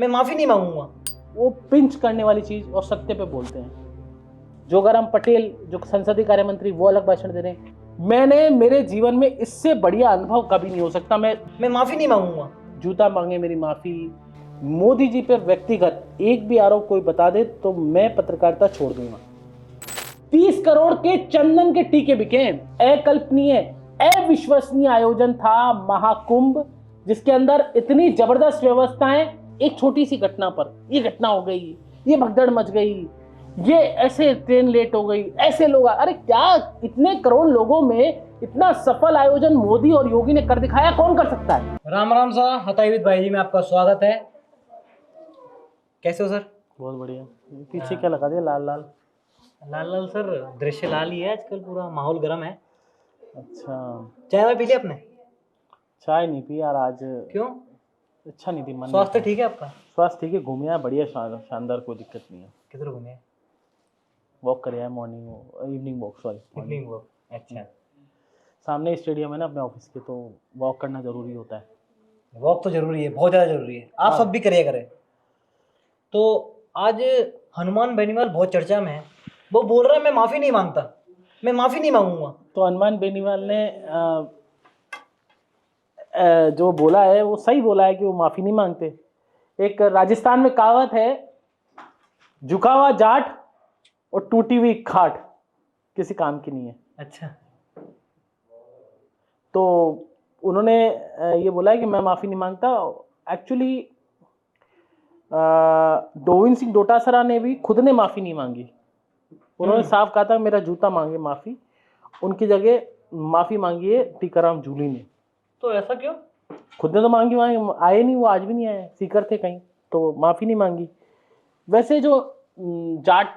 मैं माफी नहीं मांगूंगा। वो पिंच करने वाली चीज और सत्य पे बोलते हैं। जोगाराम पटेल जो संसदीय कार्य मंत्री वो अलग भाषण दे रहे हैं। मैंने मेरे जीवन में इससे बढ़िया अनुभव कभी नहीं हो सकता। मैं माफी नहीं मांगूंगा। जूता मांगे मेरी माफी। मोदी जी पर व्यक्तिगत एक भी आरोप कोई बता दे तो मैं पत्रकारिता छोड़ दूंगा। 30 करोड़ के चंदन के टीके बिके। अकल्पनीय अविश्वसनीय आयोजन था महाकुंभ, जिसके अंदर इतनी जबरदस्त व्यवस्थाएं। एक छोटी सी घटना पर ये घटना हो गई, ये भगदड़ मच गई, ये ऐसे ट्रेन लेट हो गई, ऐसे लोग अरे क्या, इतने करोड़ लोगों में इतना सफल आयोजन मोदी और योगी ने कर दिखाया, कौन कर सकता है। राम राम सा हताईविद भाई जी में आपका स्वागत है। कैसे हो सर? बहुत बढ़िया। पीछे क्या लगा दिया लाल लाल? लाल लाल सर, दृश्य लाल ही है आजकल, पूरा माहौल गर्म है। अच्छा, चाय वाय पी ली आपने? चाय नहीं पी यार आज। क्यों? अच्छा नहीं थी, मन। स्वास्थ्य ठीक है आपका? स्वास्थ्य ठीक है, घूमे आया बढ़िया, शानदार, कोई दिक्कत नहीं है। किधर घूमे? वॉक कर आया, morning evening walk, sorry evening walk. अच्छा, सामने स्टेडियम है ना अपने ऑफिस के, तो वॉक करना जरूरी होता है। वॉक तो जरूरी है, बहुत ज़्यादा जरूरी है। आप सब भी करिए करें। तो आज हनुमान बेनीवाल बहुत चर्चा में है। वो बोल रहा है मैं माफ़ी नहीं मांगता, मैं माफ़ी नहीं मांगूंगा। तो हनुमान बेनीवाल ने जो बोला है वो सही बोला है कि वो माफ़ी नहीं मांगते। एक राजस्थान में कहावत है, झुका हुआ जाट और टूटी हुई खाट किसी काम की नहीं है। अच्छा, तो उन्होंने ये बोला है कि मैं माफ़ी नहीं मांगता। एक्चुअली गोविंद सिंह डोटासरा ने भी खुद ने माफ़ी नहीं मांगी। उन्होंने साफ कहा था मेरा जूता मांगे माफ़ी, उनकी जगह माफ़ी मांगी है टीकाराम जूली ने। तो ऐसा क्यों? खुद ने तो मांगी, आए नहीं, वो आज भी नहीं आए, सीकर थे कहीं, तो माफ़ी नहीं मांगी। वैसे जो जाट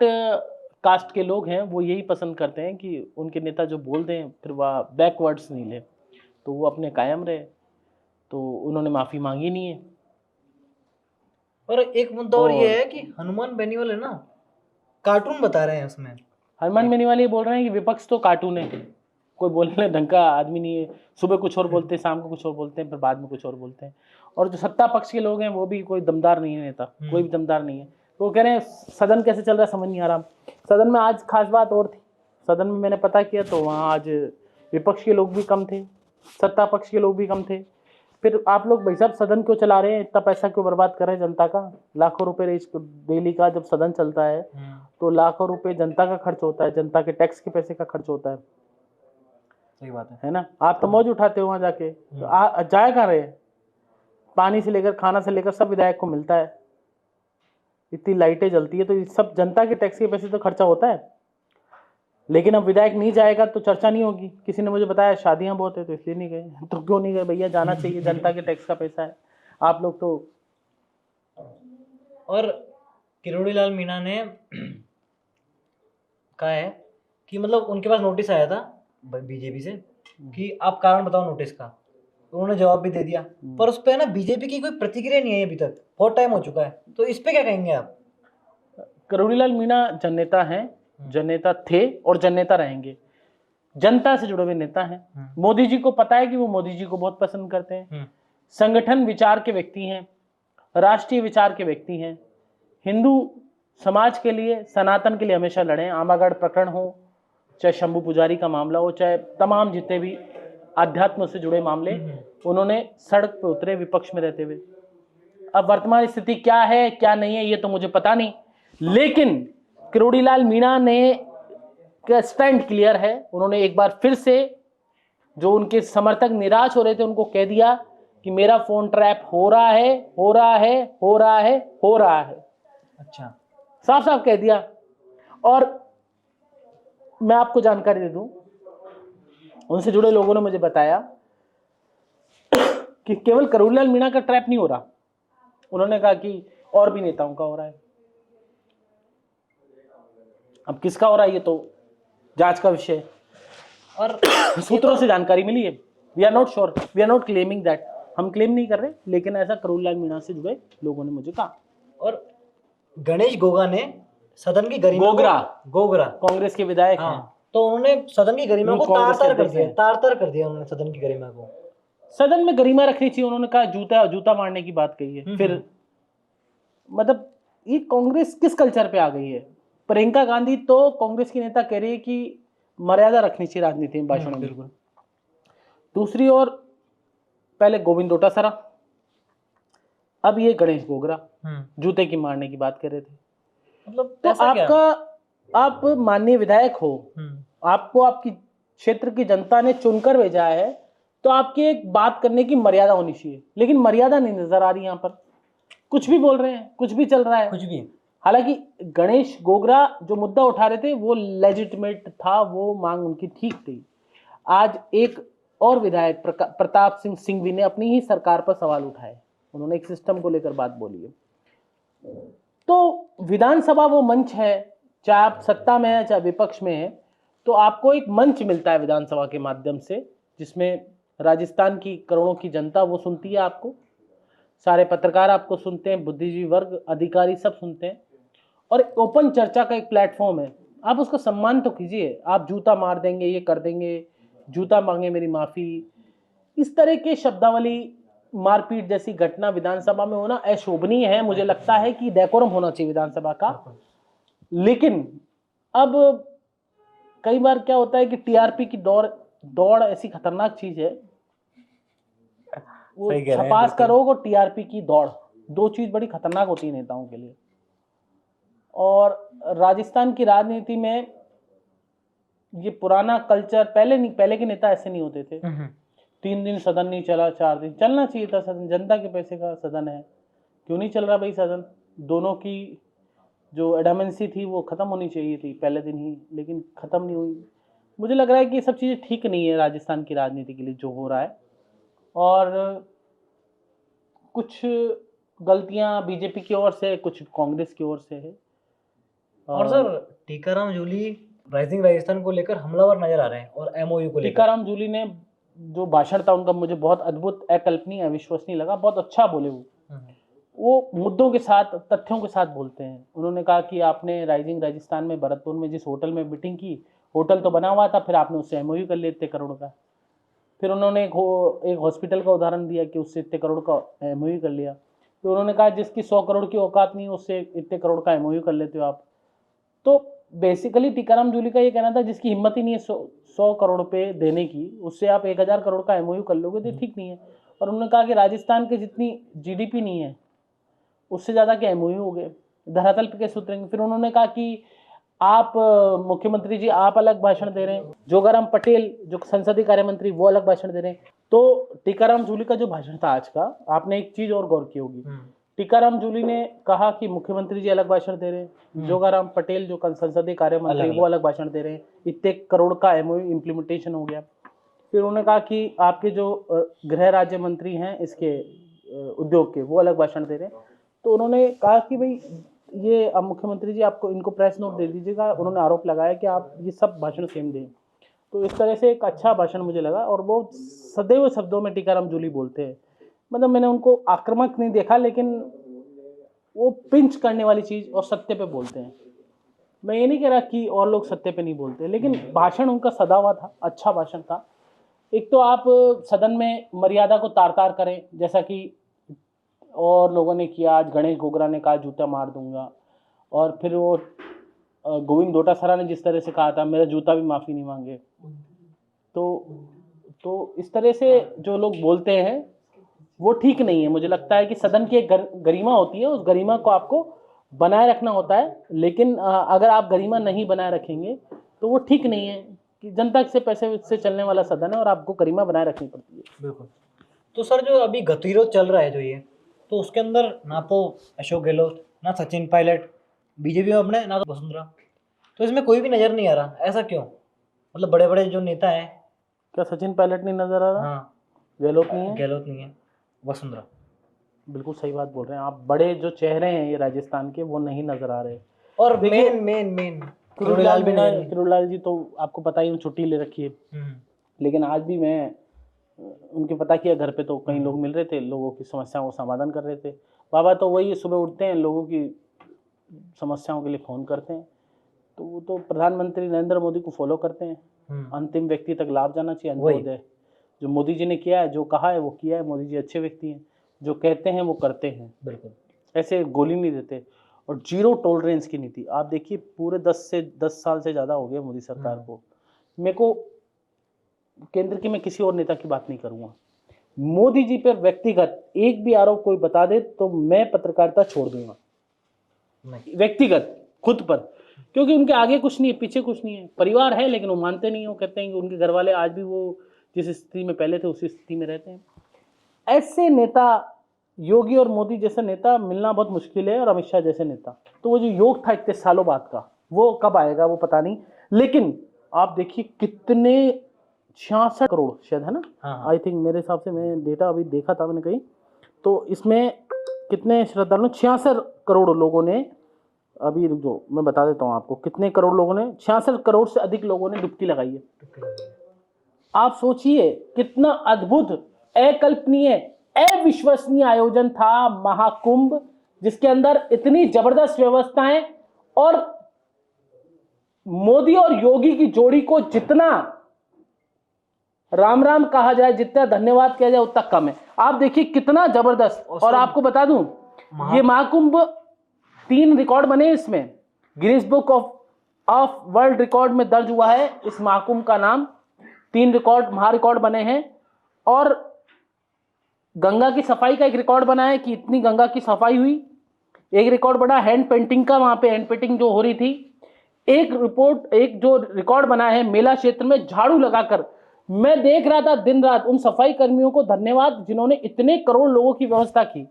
कास्ट के लोग हैं वो यही पसंद करते हैं कि उनके नेता जो बोल दें फिर वह बैकवर्ड्स नहीं ले, तो वो अपने कायम रहे। तो उन्होंने माफ़ी मांगी नहीं है। और एक मुद्दा और ये है कि हनुमान बेनीवाल है ना, कार्टून बता रहे हैं उसमें। हनुमान बेनीवाल ये बोल रहे हैं कि विपक्ष तो कार्टून है, कोई बोलने ढंग का आदमी नहीं है। सुबह कुछ और बोलते हैं, शाम को कुछ और बोलते हैं, फिर बाद में कुछ और बोलते हैं। और जो सत्ता पक्ष के लोग हैं वो भी कोई दमदार नहीं है, नेता कोई भी दमदार नहीं है। तो वो कह रहे हैं सदन कैसे चल रहा है समझ नहीं आ रहा। सदन में आज खास बात और थी। सदन में मैंने पता किया तो वहाँ आज विपक्ष के लोग भी कम थे, सत्ता पक्ष के लोग भी कम थे। फिर आप लोग भाई साहब सदन क्यों चला रहे हैं, इतना पैसा क्यों बर्बाद कर रहे हैं जनता का? लाखों रुपए डेली का जब सदन चलता है तो लाखों रुपए जनता का खर्च होता है, जनता के टैक्स के पैसे का खर्च होता है। सही बात है ना? आप तो मौज उठाते हो वहां जाके, तो जाए कहाँ रहे? पानी से लेकर खाना से लेकर सब विधायक को मिलता है, इतनी लाइटें जलती है, तो ये सब जनता के टैक्स के पैसे तो खर्चा होता है। लेकिन अब विधायक नहीं जाएगा तो चर्चा नहीं होगी। किसी ने मुझे बताया शादियां बहुत है तो इसलिए नहीं गए। तो क्यों नहीं गए भैया, जाना चाहिए, जनता के टैक्स का पैसा है। आप लोग तो। और किरोड़ी लाल मीणा ने कहा है कि मतलब उनके पास नोटिस आया था बीजेपी से कि आप कारण बताओ नोटिस का। उन्होंने जवाब भी दे दिया, पर उस पर ना बीजेपी की कोई प्रतिक्रिया नहीं है अभी तक, बहुत टाइम हो चुका है। तो इस पे क्या कहेंगे आप? किरोड़ी लाल मीणा जननेता हैं, जननेता थे और जननेता रहेंगे, जनता से जुड़े हुए नेता हैं। मोदी जी को पता है कि वो मोदी जी को बहुत पसंद करते हैं। संगठन विचार के व्यक्ति हैं, राष्ट्रीय विचार के व्यक्ति हैं। हिंदू समाज के लिए, सनातन के लिए हमेशा लड़े। आमागढ़ प्रकरण हो, चाहे शंभू पुजारी का मामला हो, चाहे तमाम जितने भी आध्यात्म से जुड़े मामले, उन्होंने सड़क पर उतरे विपक्ष में रहते हुए। अब वर्तमान स्थिति क्या है क्या नहीं है ये तो मुझे पता नहीं, लेकिन किरोड़ी लाल मीणा ने का स्टैंड क्लियर है। उन्होंने एक बार फिर से जो उनके समर्थक निराश हो रहे थे उनको कह दिया कि मेरा फोन ट्रैप हो रहा है, हो रहा है, हो रहा है, हो रहा है। अच्छा, साफ साफ कह दिया। और मैं आपको जानकारी दे दूं, उनसे जुड़े लोगों ने मुझे बताया कि केवल किरोड़ी लाल मीणा का ट्रैप नहीं हो रहा, उन्होंने कहा कि और भी नेताओं का हो रहा है। अब किसका हो रहा है ये तो जांच का विषय। और सूत्रों से जानकारी मिली है। We are not sure, we are not claiming that, हम क्लेम नहीं कर रहे, लेकिन ऐसा किरोड़ी लाल मीणा से जुड़े लोगों ने मुझे कहा। और गणेश गोगा ने सदन की गरिमा गोगरा कांग्रेस के विधायक हैं, तो उन्होंने सदन की गरिमा को तार-तार कर दिया, तार-तार कर दिया उन्होंने सदन की गरिमा को। सदन में गरिमा रखनी चाहिए, उन्होंने कहा जूता मारने की बात कही है। फिर मतलब ये कांग्रेस किस कल्चर पे आ गई है? प्रियंका गांधी तो कांग्रेस की नेता कह रही है कि मर्यादा रखनी चाहिए राजनीति में, भाषणों में। बिल्कुल। दूसरी ओर पहले गोविंद डोटासरा, अब ये गणेश गोगरा जूते की मारने की बात कर रहे थे। मतलब तो ऐसा क्या? आप माननीय विधायक हो, आपको आपकी क्षेत्र की जनता ने चुनकर भेजा है, तो आपकी एक बात करने की मर्यादा होनी चाहिए, लेकिन मर्यादा नहीं नजर आ रही। यहाँ पर कुछ भी बोल रहे हैं, कुछ भी चल रहा है, कुछ भी। हालांकि गणेश गोगरा जो मुद्दा उठा रहे थे वो लेजिटिमेट था, वो मांग उनकी ठीक थी। आज एक और विधायक प्रताप सिंह सिंघवी ने अपनी ही सरकार पर सवाल उठाए, उन्होंने एक सिस्टम को लेकर बात बोली है। तो विधानसभा वो मंच है, चाहे आप सत्ता में है चाहे विपक्ष में है, तो आपको एक मंच मिलता है विधानसभा के माध्यम से, जिसमें राजस्थान की करोड़ों की जनता वो सुनती है आपको, सारे पत्रकार आपको सुनते हैं, बुद्धिजीवी वर्ग, अधिकारी सब सुनते हैं, और ओपन चर्चा का एक प्लेटफॉर्म है। आप उसका सम्मान तो कीजिए। आप जूता मार देंगे, ये कर देंगे, जूता मांगे मेरी माफी, इस तरह के शब्दावली, मारपीट जैसी घटना विधानसभा में होना अशोभनीय है। मुझे लगता है कि डेकोरम होना चाहिए विधानसभा का। लेकिन अब कई बार क्या होता है कि टीआरपी की दौड़ ऐसी खतरनाक चीज है, वो छपास करोगे और टीआरपी की दौड़, दो चीज बड़ी खतरनाक होती है नेताओं के लिए। और राजस्थान की राजनीति में ये पुराना कल्चर, पहले के नेता ऐसे नहीं होते थे। 3 दिन सदन नहीं चला, 4 दिन चलना चाहिए था सदन, जनता के पैसे का सदन है, क्यों नहीं चल रहा भाई सदन? दोनों की जो एडामेंसी थी वो खत्म होनी चाहिए थी पहले दिन ही, लेकिन खत्म नहीं हुई। मुझे लग रहा है कि ये सब चीज़ें ठीक नहीं है राजस्थान की राजनीति के लिए जो हो रहा है, और कुछ गलतियां बीजेपी की ओर से, कुछ कांग्रेस की ओर से है। और सर टीकाराम जूली राइजिंग राजस्थान को लेकर हमलावर नजर आ रहे हैं, और एमओयू को लेकर। टीकाराम जूली ने जो भाषण था उनका मुझे बहुत अद्भुत, अकल्पनीय, अविश्वसनीय लगा, बहुत अच्छा बोले वो मुद्दों के साथ, तथ्यों के साथ बोलते हैं। उन्होंने कहा कि आपने राइजिंग राजस्थान में भरतपुर में जिस होटल में मीटिंग की, होटल तो बना हुआ था, फिर आपने उससे एमओयू कर लिया इतने करोड़ का। फिर उन्होंने एक हॉस्पिटल का उदाहरण दिया कि उससे इतने करोड़ का एमओयू कर लिया। फिर उन्होंने कहा जिसकी 100 करोड़ की औकात नहीं, उससे इतने करोड़ का एमओयू कर लेते हो आप। तो बेसिकली टीकाराम जूली का ये कहना था जिसकी हिम्मत ही नहीं है 100 करोड़ पे देने की, उससे आप 1000 करोड़ का एमओयू कर लोगे तो ठीक नहीं है। और उन्होंने कहा कि राजस्थान की जितनी जीडीपी नहीं है उससे ज़्यादा के एमओयू हो गए, धरातल पे कैसे उतरेंगे। फिर उन्होंने कहा कि आप मुख्यमंत्री जी आप अलग भाषण दे रहे हैं, जोगाराम पटेल जो संसदीय कार्य मंत्री वो अलग भाषण दे रहे हैं। तो टीकाराम जूली का जो भाषण था आज का, आपने एक चीज और गौर की होगी, टीकाराम जूली ने कहा कि मुख्यमंत्री जी अलग भाषण दे रहे हैं, जोगाराम पटेल जो संसदीय कार्य मंत्री वो अलग भाषण दे रहे हैं, इतने करोड़ का एमओयू इम्प्लीमेंटेशन हो गया। फिर उन्होंने कहा कि आपके जो गृह राज्य मंत्री हैं इसके उद्योग के, वो अलग भाषण दे रहे हैं। तो उन्होंने कहा कि भाई ये अब मुख्यमंत्री जी आपको इनको प्रेस नोट दे दीजिएगा। उन्होंने आरोप लगाया कि आप ये सब भाषण सेम दें। तो इस तरह से एक अच्छा भाषण मुझे लगा, और वो सदैव शब्दों में टीकाराम जूली बोलते हैं। मतलब मैंने उनको आक्रामक नहीं देखा, लेकिन वो पिंच करने वाली चीज़ और सत्य पे बोलते हैं। मैं ये नहीं कह रहा कि और लोग सत्य पे नहीं बोलते, लेकिन भाषण उनका सदा हुआ था, अच्छा भाषण था। एक तो आप सदन में मर्यादा को तार तार करें, जैसा कि और लोगों ने किया। आज गणेश गोगरा ने कहा जूता मार दूंगा, और फिर वो गोविंद डोटासरा ने जिस तरह से कहा था मेरा जूता भी माफ़ी नहीं मांगे। तो इस तरह से जो लोग बोलते हैं वो ठीक नहीं है। मुझे लगता है कि सदन की एक गरिमा होती है, उस गरिमा को आपको बनाए रखना होता है। लेकिन अगर आप गरिमा नहीं बनाए रखेंगे तो वो ठीक नहीं है कि जनता से पैसे से चलने वाला सदन है और आपको गरिमा बनाए रखनी पड़ती है। बिल्कुल। तो सर जो अभी गतिरोध चल रहा है जो ये, तो उसके अंदर ना तो अशोक गहलोत, ना सचिन पायलट बीजेपी में अपने, ना तो वसुंधरा, तो इसमें कोई भी नजर नहीं आ रहा। ऐसा क्यों? मतलब बड़े बड़े जो नेता हैं। क्या सचिन पायलट नहीं नजर आ रहा? हाँ, गहलोत नहीं है, गहलोत नहीं है, वसुंधरा। बिल्कुल सही बात बोल रहे हैं आप। बड़े जो चेहरे हैं ये राजस्थान के वो नहीं नजर आ रहे। और मेन किरोड़ीलाल जी तो आपको पता ही, छुट्टी ले रखी है। लेकिन आज भी मैं उनके पता किया घर पे, तो कई लोग मिल रहे थे, लोगों की समस्याओं का समाधान कर रहे थे। बाबा तो वही सुबह उठते हैं, लोगों की समस्याओं के लिए फ़ोन करते हैं। तो वो तो प्रधानमंत्री नरेंद्र मोदी को फॉलो करते हैं, अंतिम व्यक्ति तक लाभ जाना चाहिए, अंत्योदय। जो मोदी जी ने किया है, जो कहा है वो किया है। मोदी जी अच्छे व्यक्ति हैं, जो कहते हैं वो करते हैं। बिल्कुल। ऐसे गोली नहीं देते। और जीरो टॉलरेंस की नीति, आप देखिए पूरे 10 साल से ज़्यादा हो गए मोदी सरकार को। मेरे को केंद्र की, मैं किसी और नेता की बात नहीं करूँगा, मोदी जी पर व्यक्तिगत एक भी आरोप कोई बता दे तो मैं पत्रकारिता छोड़ दूंगा, व्यक्तिगत खुद पर, क्योंकि उनके आगे कुछ नहीं है, पीछे कुछ नहीं है, परिवार है लेकिन वो मानते नहीं, वो कहते हैं कि उनके घर वाले आज भी वो जिस स्थिति में पहले थे उसी स्थिति में रहते हैं। ऐसे नेता, योगी और मोदी जैसे नेता मिलना बहुत मुश्किल है, और अमित शाह जैसे नेता। तो वो जो योग था इतने सालों बाद का, वो कब आएगा वो पता नहीं, लेकिन आप देखिए कितने 66 करोड़ शायद है ना, आई थिंक, मेरे हिसाब से, मैं डेटा अभी देखा था मैंने कहीं, तो इसमें कितने श्रद्धालु, 66 करोड़ लोगों ने, अभी रुक जाओ मैं बता देता हूँ आपको, कितने करोड़ लोगों ने, 66 करोड़ से अधिक लोगों ने डुबकी लगाई है। आप सोचिए कितना अद्भुत, अकल्पनीय, अविश्वसनीय आयोजन था महाकुंभ, जिसके अंदर इतनी जबरदस्त व्यवस्थाएं, और मोदी और योगी की जोड़ी को जितना राम राम कहा जाए, जितना धन्यवाद किया जाए उतना कम है। आप देखिए कितना जबरदस्त। और आपको बता दूं, ये महाकुंभ 3 रिकॉर्ड बने इसमें, Guinness book of world record में दर्ज हुआ है इस महाकुंभ का नाम। 3 रिकॉर्ड, महारिकॉर्ड बने हैं। और गंगा की सफाई का एक रिकॉर्ड बना है कि इतनी गंगा की सफाई हुई। एक रिकॉर्ड बना हैंड पेंटिंग का, वहां पे हैंड पेंटिंग जो हो रही थी। एक जो रिकॉर्ड बना है मेला क्षेत्र में झाड़ू लगाकर, मैं देख रहा था दिन रात उन सफाई कर्मियों को, धन्यवाद जिन्होंने इतने करोड़ लोगों की व्यवस्था की।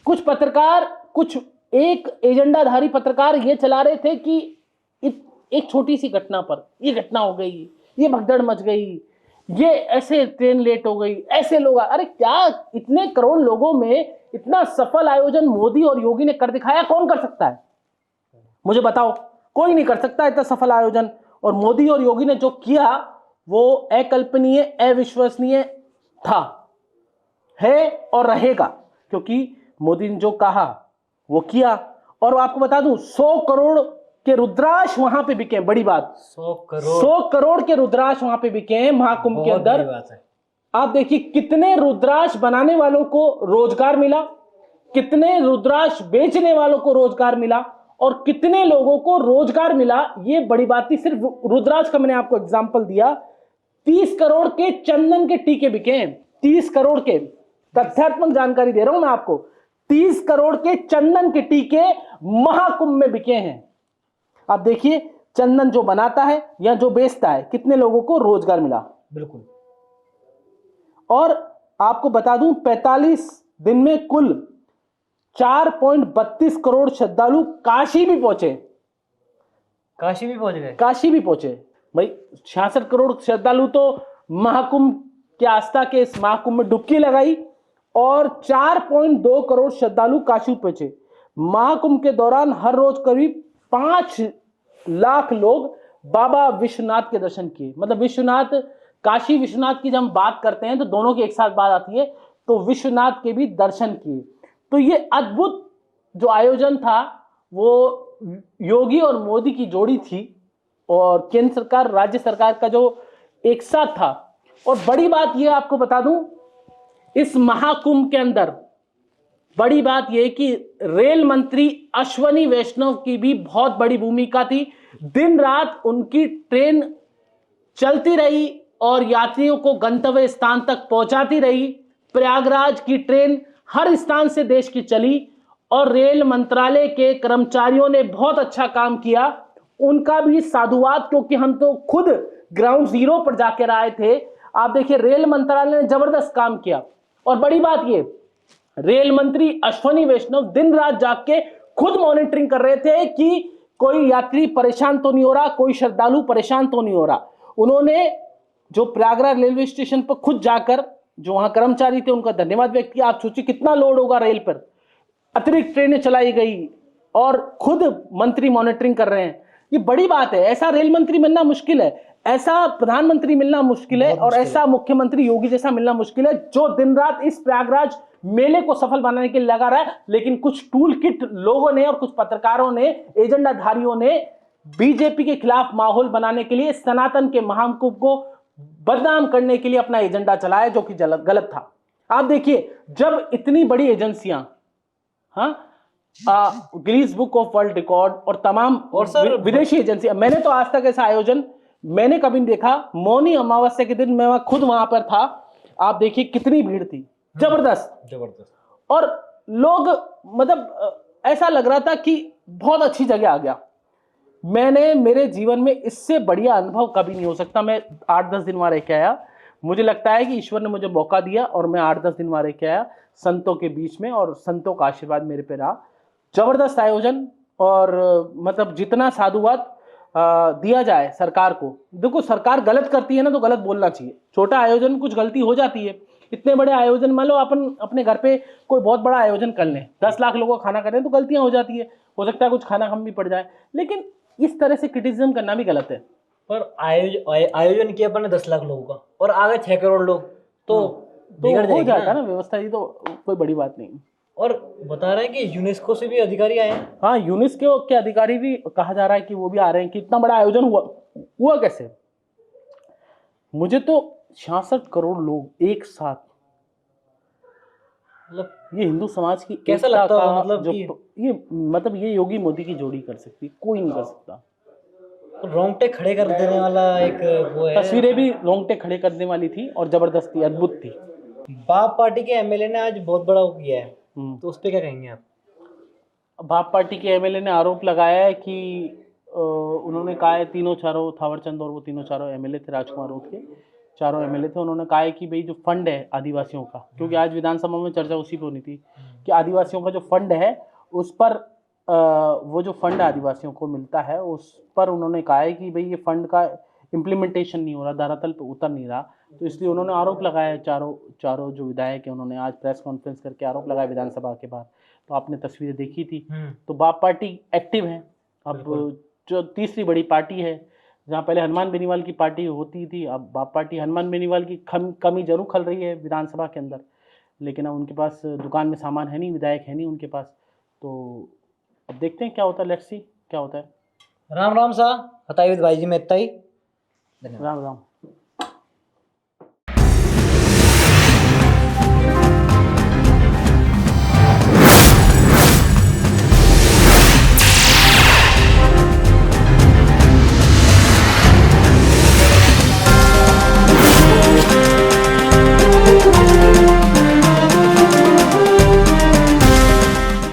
कुछ पत्रकार, कुछ एक एजेंडाधारी पत्रकार ये चला रहे थे कि एक छोटी सी घटना पर ये घटना हो गई, ये भगदड़ मच गई, ये ऐसे ट्रेन लेट हो गई, ऐसे लोग, अरे क्या इतने करोड़ लोगों में इतना सफल आयोजन मोदी और योगी ने कर दिखाया, कौन कर सकता है मुझे बताओ? कोई नहीं कर सकता इतना सफल आयोजन। और मोदी और योगी ने जो किया वो अकल्पनीय, अविश्वसनीय था, है और रहेगा, क्योंकि मोदी ने जो कहा वो किया। और आपको बता दूं 100 करोड़ के रुद्राक्ष वहां पे बिके, बड़ी बात, 100 करोड़ के रुद्राक्ष वहां पे बिके हैं महाकुंभ के अंदर। आप देखिए कितने रुद्राक्ष बनाने वालों को रोजगार मिला, कितने रुद्राक्ष बेचने वालों को रोजगार मिला, और कितने लोगों को रोजगार मिला। ये बड़ी बात थी। सिर्फ रुद्राक्ष का मैंने आपको एग्जांपल दिया। 30 करोड़ के चंदन के टीके बिके हैं, 30 करोड़ के, तथ्यात्मक जानकारी दे रहा हूं मैं आपको, 30 करोड़ के चंदन के टीके महाकुंभ में बिके हैं। आप देखिए चंदन जो बनाता है या जो बेचता है, कितने लोगों को रोजगार मिला। बिल्कुल। और आपको बता दूं 45 दिन में कुल 4.32 करोड़ श्रद्धालु काशी भी पहुंचे। काशी भी पहुंच गए? काशी भी पहुंचे भाई। 66 करोड़ श्रद्धालु तो महाकुंभ के आस्था के इस महाकुंभ में डुबकी लगाई, और 4.2 करोड़ श्रद्धालु काशी पहुंचे। महाकुंभ के दौरान हर रोज करीब 5 लाख लोग बाबा विश्वनाथ के दर्शन किए। मतलब विश्वनाथ, काशी विश्वनाथ की जब हम बात करते हैं तो दोनों की एक साथ बात आती है, तो विश्वनाथ के भी दर्शन किए। तो ये अद्भुत जो आयोजन था वो योगी और मोदी की जोड़ी थी, और केंद्र सरकार, राज्य सरकार का जो एक साथ था। और बड़ी बात ये आपको बता दूं, इस महाकुंभ के अंदर बड़ी बात यह कि रेल मंत्री अश्वनी वैष्णव की भी बहुत बड़ी भूमिका थी। दिन रात उनकी ट्रेन चलती रही और यात्रियों को गंतव्य स्थान तक पहुंचाती रही। प्रयागराज की ट्रेन हर स्थान से देश की चली, और रेल मंत्रालय के कर्मचारियों ने बहुत अच्छा काम किया। उनका भी साधुवाद, क्योंकि हम तो खुद ग्राउंड जीरो पर जाकर आए थे। आप देखिए रेल मंत्रालय ने जबरदस्त काम किया। और बड़ी बात ये, रेल मंत्री अश्वनी वैष्णव दिन रात जाग के खुद मॉनिटरिंग कर रहे थे कि कोई यात्री परेशान तो नहीं हो रहा, कोई श्रद्धालु परेशान तो नहीं हो रहा। उन्होंने जो प्रयागराज रेलवे स्टेशन पर खुद जाकर, जो वहां कर्मचारी थे, उनका धन्यवाद व्यक्त किया। आप सोचिए कितना लोड होगा रेल पर, अतिरिक्त ट्रेनें चलाई गई और खुद मंत्री मॉनिटरिंग कर रहे हैं। ये बड़ी बात है। ऐसा रेल मंत्री मिलना मुश्किल है, ऐसा प्रधानमंत्री मिलना मुश्किल है, और ऐसा मुख्यमंत्री योगी जैसा मिलना मुश्किल है, जो दिन रात इस प्रयागराज मेले को सफल बनाने के लिए लगा रहा है। लेकिन कुछ टूल किट लोगों ने और कुछ पत्रकारों ने, एजेंडाधारियों ने बीजेपी के खिलाफ माहौल बनाने के लिए, सनातन के महाकुंभ को बदनाम करने के लिए अपना एजेंडा चलाया, जो कि गलत था। आप देखिए जब इतनी बड़ी एजेंसियां हाँ, Guinness book of world record और तमाम और सर विदेशी एजेंसी। मैंने तो आज तक ऐसा आयोजन मैंने कभी नहीं देखा। मौनी अमावस्या के दिन मैं खुद वहां पर था, आप देखिए कितनी भीड़ थी, जबरदस्त। जबरदस्त। और लोग मतलब ऐसा लग रहा था कि बहुत अच्छी जगह आ गया। मैंने मेरे जीवन में इससे बढ़िया अनुभव कभी नहीं हो सकता। मैं 8-10 दिन वहां रह के आया, मुझे लगता है कि ईश्वर ने मुझे मौका दिया और मैं 8-10 दिन वहां रह के आया संतों के बीच में, और संतों का आशीर्वाद मेरे पे रहा। जबरदस्त आयोजन। और मतलब जितना साधुवाद दिया जाए सरकार को, देखो सरकार गलत करती है ना तो गलत बोलना चाहिए। छोटा आयोजन में कुछ गलती हो जाती है, इतने बड़े आयोजन मान लो अपन अपने घर पे कोई बहुत बड़ा आयोजन कर लें, 10 लाख लोगों का खाना कर रहे हैं तो गलतियां हो जाती है, हो सकता है कुछ खाना कम भी पड़ जाए, लेकिन इस तरह से क्रिटिसिज्म करना भी गलत है। पर आयोजन किया अपन ने 10 लाख लोगों का और आ गए 6 करोड़ लोग, तो तो बिगड़ हो जाएगी जाता है ना। ना व्यवस्था, ये तो कोई बड़ी बात नहीं। और बता रहे हैं कि यूनेस्को से भी अधिकारी आए हैं। हाँ, यूनेस्को के अधिकारी भी कहा जा रहा है कि वो भी आ रहे हैं। कि इतना बड़ा आयोजन हुआ कैसे? मुझे तो 66 करोड़ लोग एक साथ, मतलब ये हिंदू समाज की कैसा एकता लगता होगा, का मतलब जो कि ये योगी मोदी की जोड़ी कर सकती, कोई नहीं कर सकता। रोंगटे खड़े कर देने वाला एक वो है। तस्वीरें भी रोंगटे खड़े करने वाली थी और जबरदस्त थी, अद्भुत थी। बाप पार्टी के एमएलए ने आज बहुत बड़ा वो किया है, हम्म। तो उस पे क्या कहेंगे आप? भाप पार्टी के एमएलए ने आरोप लगाया है कि उन्होंने कहा है, तीनों चारों थावरचंद और वो तीनों चारों एमएलए थे, राजकुमार रोड के चारों एमएलए थे, उन्होंने कहा है कि भाई जो फंड है आदिवासियों का, क्योंकि आज विधानसभा में चर्चा उसी पे होनी थी कि आदिवासियों का जो फंड है उस पर वो जो फंड आदिवासियों को मिलता है उस पर उन्होंने कहा है कि भाई ये फंड का इम्प्लीमेंटेशन नहीं हो रहा, धरातल पे उतर नहीं रहा। तो इसलिए उन्होंने आरोप लगाया है, चारों चारों जो विधायक है उन्होंने आज प्रेस कॉन्फ्रेंस करके आरोप लगाया विधानसभा के बाहर। तो आपने तस्वीरें देखी थी। तो बाप पार्टी एक्टिव है अब, जो तीसरी बड़ी पार्टी है, जहाँ पहले हनुमान बेनीवाल की पार्टी होती थी, अब बाप पार्टी। हनुमान बेनीवाल की कमी जरूर खल रही है विधानसभा के अंदर, लेकिन अब उनके पास दुकान में सामान है नहीं, विधायक है नहीं उनके पास। तो अब देखते हैं क्या होता है, लेट्स सी क्या होता है। राम राम सा हताई भाई जी में इतना ही। धन्यवाद। राम राम।